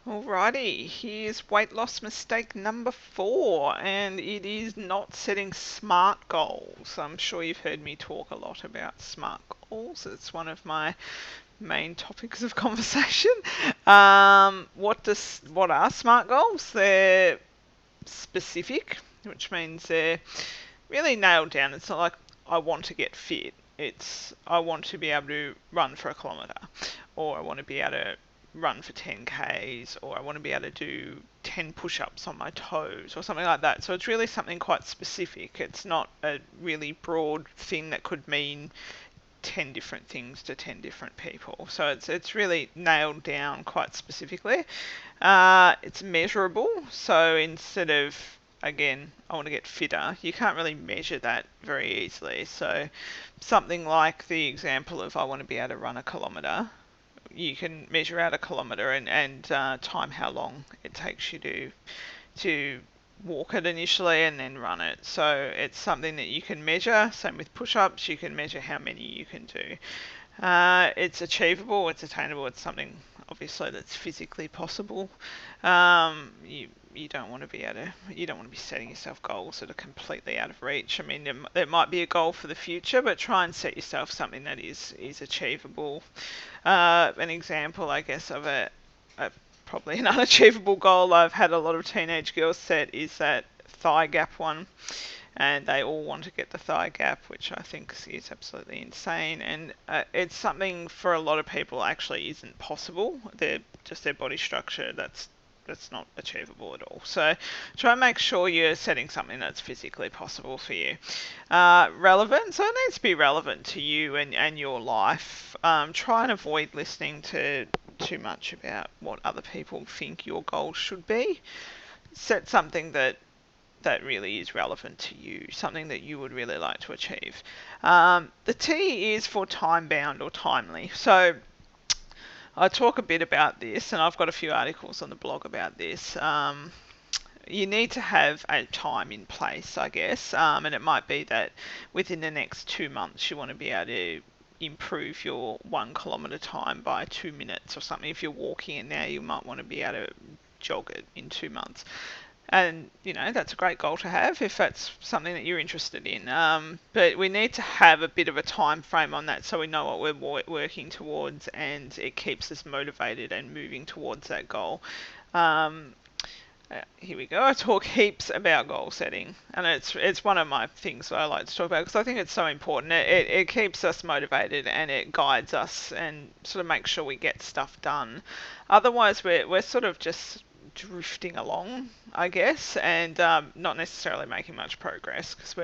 Alrighty, here's weight loss mistake number 4, and it is not setting SMART goals. I'm sure you've heard me talk a lot about SMART goals. It's one of my main topics of conversation. What are SMART goals? They're specific, which means they're really nailed down. It's not like I want to get fit. It's I want to be able to run for a kilometre, or I want to be able to run for 10Ks, or I want to be able to do 10 push-ups on my toes, or something like that. So it's really something quite specific. It's not a really broad thing that could mean 10 different things to 10 different people. So it's really nailed down quite specifically. It's measurable. So instead of, again, I want to get fitter, you can't really measure that very easily. So something like the example of I want to be able to run a kilometre, you can measure out a kilometre and time how long it takes you to walk it initially and then run it. So it's something that you can measure. Same with push-ups, you can measure how many you can do. It's achievable, it's attainable, it's something obviously that's physically possible. You don't want to be you don't want to be setting yourself goals that are completely out of reach. I mean, there might be a goal for the future, but try and set yourself something that is achievable. An example, I guess, of a probably an unachievable goal I've had a lot of teenage girls set is that thigh gap one, and they all want to get the thigh gap, which I think is absolutely insane. And it's something for a lot of people actually isn't possible. They're just their body structure that's not achievable at all. So try and make sure you're setting something that's physically possible for you. Relevant, so it needs to be relevant to you and your life. Try and avoid listening to too much about what other people think your goals should be. Set something that really is relevant to you, something that you would really like to achieve. The T is for time bound or timely. So I talk a bit about this, and I've got a few articles on the blog about this. You need to have a time in place, I guess, and it might be that within the next 2 months you want to be able to improve your 1 kilometre time by 2 minutes or something. If you're walking it now, you might want to be able to jog it in 2 months. And, that's a great goal to have if that's something that you're interested in. But we need to have a bit of a time frame on that so we know what we're working towards and it keeps us motivated and moving towards that goal. Here we go. I talk heaps about goal setting, and it's one of my things that I like to talk about because I think it's so important. It keeps us motivated and it guides us and sort of makes sure we get stuff done. Otherwise, we're sort of just drifting along, I guess, and not necessarily making much progress because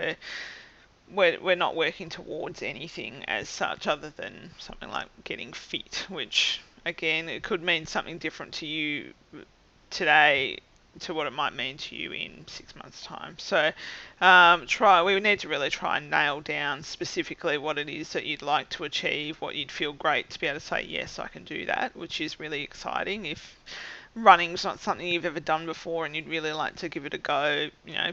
we're not working towards anything as such other than something like getting fit, which again it could mean something different to you today to what it might mean to you in 6 months' time. So we need to really try and nail down specifically what it is that you'd like to achieve, what you'd feel great to be able to say, yes, I can do that, which is really exciting. If running's not something you've ever done before and you'd really like to give it a go,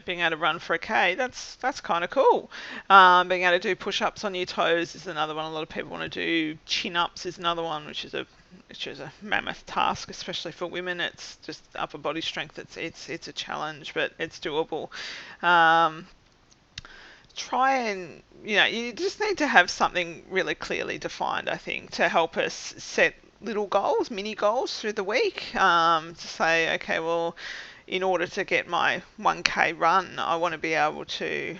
being able to run for a K, that's kind of cool. Being able to do push-ups on your toes is another one. A lot of people want to do chin-ups is another one, which is a mammoth task, especially for women. It's just upper body strength. It's a challenge, but it's doable. Try and you just need to have something really clearly defined, I think, to help us set little goals, mini goals through the week. To say, okay, well, in order to get my 1K run, I want to be able to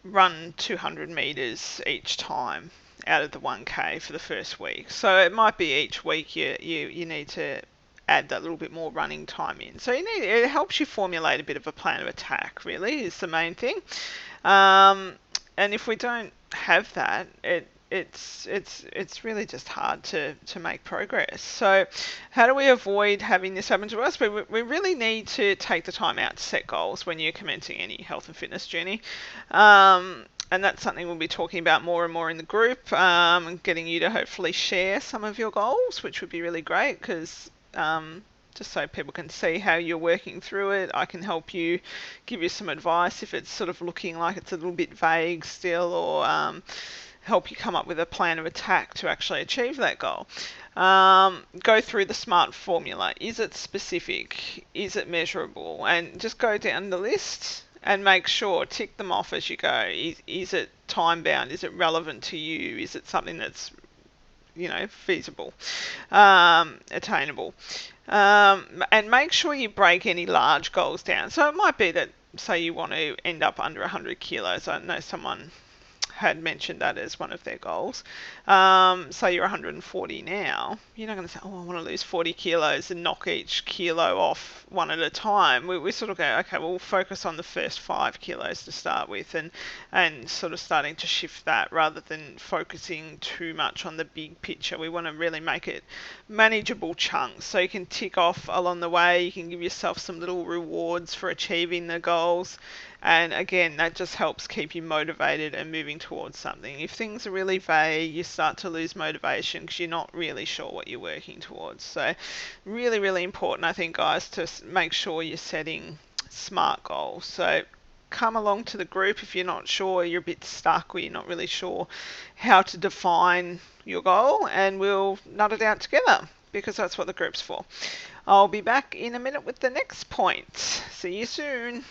run 200 meters each time out of the 1K for the first week. So it might be each week you need to add that little bit more running time in. So it helps you formulate a bit of a plan of attack, really, is the main thing. And if we don't have that, it's really just hard to make progress. So how do we avoid having this happen to us? We really need to take the time out to set goals when you're commencing any health and fitness journey. And that's something we'll be talking about more and more in the group, and getting you to hopefully share some of your goals, which would be really great because just so people can see how you're working through it. I can help you, give you some advice if it's sort of looking like it's a little bit vague still, or help you come up with a plan of attack to actually achieve that goal. Go through the SMART formula. Is it specific? Is it measurable? And just go down the list and make sure, tick them off as you go. Is it time bound? Is it relevant to you? Is it something that's feasible, attainable? And make sure you break any large goals down. So it might be that, say you want to end up under 100 kilos. I know someone had mentioned that as one of their goals. Say you're 140 now, you're not going to say, oh, I want to lose 40 kilos and knock each kilo off one at a time. We sort of go, okay, we'll focus on the first 5 kilos to start with, and sort of starting to shift that rather than focusing too much on the big picture. We want to really make it manageable chunks so you can tick off along the way. You can give yourself some little rewards for achieving the goals. And again, that just helps keep you motivated and moving towards something. If things are really vague, you start to lose motivation because you're not really sure what you're working towards. So really, really important, I think, guys, to make sure you're setting SMART goals. So come along to the group if you're not sure, you're a bit stuck, or you're not really sure how to define your goal, and we'll nut it out together, because that's what the group's for. I'll be back in a minute with the next point. See you soon.